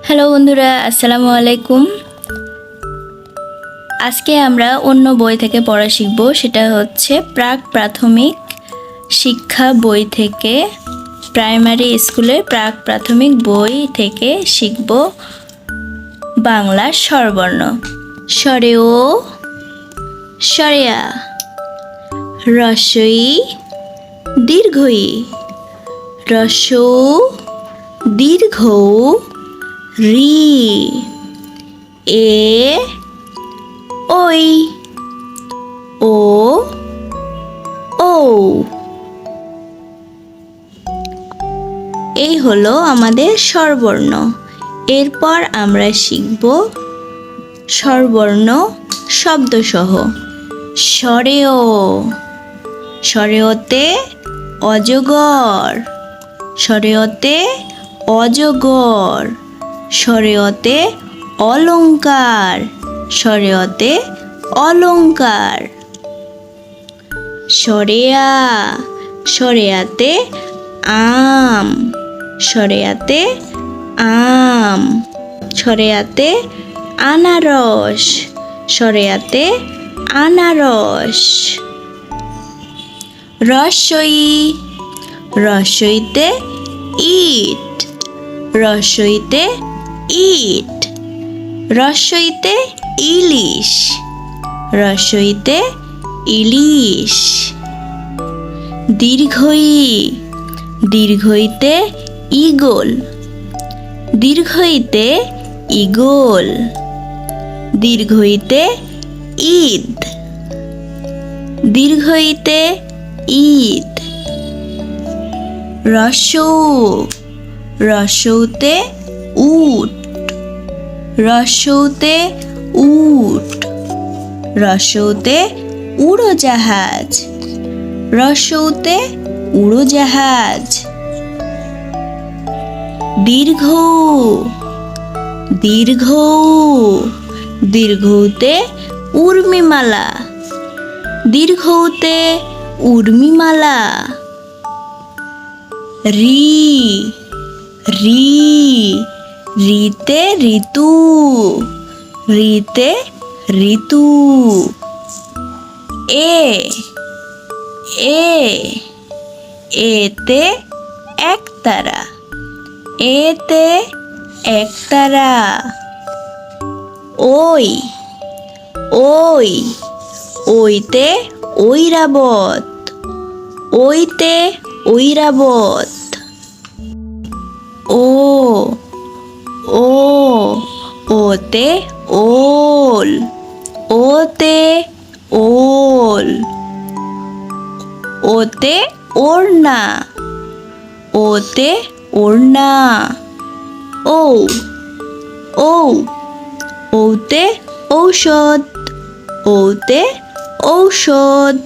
Hello বন্ধুরা, আসসালামু আলাইকুম। আজকে আমরা অন্য বই থেকে পড়া শিখব, সেটা হচ্ছে প্রাক প্রাথমিক শিক্ষা বই থেকে। প্রাইমারি স্কুলের প্রাক প্রাথমিক বই থেকে শিখব বাংলা স্বরবর্ণ। স্বরে ও, স্বরে আ, রস্বই দীর্ঘই, রস্ব দীর্ঘ রি, এ ওই, ও ও। এই হলো আমাদের স্বরবর্ণ। এরপর আমরা শিখব স্বরবর্ণ শব্দসহ। স্বরেও, স্বরেওতে অজগর, স্বরেওতে অজগর, স্বরেওতে অলংকার, স্বরেওতে অলংকার। স্বরেয়া, স্বরেয়াতে আম, স্বরেয়াতে আম, স্বরেয়াতে আনারস, স্বরেয়াতে আনারস। রস্বই, রস্বইতে ইট, রস্বইতে ইট, রস্বইতে ইলিশ, রস্বইতে ইলিশ। দীর্ঘই, দীর্ঘইতে ঈগল, দীর্ঘইতে ঈগল, দীর্ঘইতে ঈদ, দীর্ঘইতে ঈদ। রস্যৌ, রস্যৌতে উট, রস্যৌতে উট, রস্যৌতে উড়োজাহাজ, রস্যৌতে উড়োজাহাজ। দীর্ঘ, দীর্ঘ, দীর্ঘতে উর্মিমালা, দীর্ঘতে উর্মিমালা। রি, রি, রিতে ঋতু, রিতে ঋতু। এ, এ, এতে একতারা, এতে একতারা। ওই, ওই, ওইতে ঐরাবত, ওইতে ঐরাবত। ও, ও, ওতে ওল, ওতে ওল, ওতে ওড়না, ওতে ওড়না। ও, ও, ওতে ঔষধ, ওতে ঔষধ।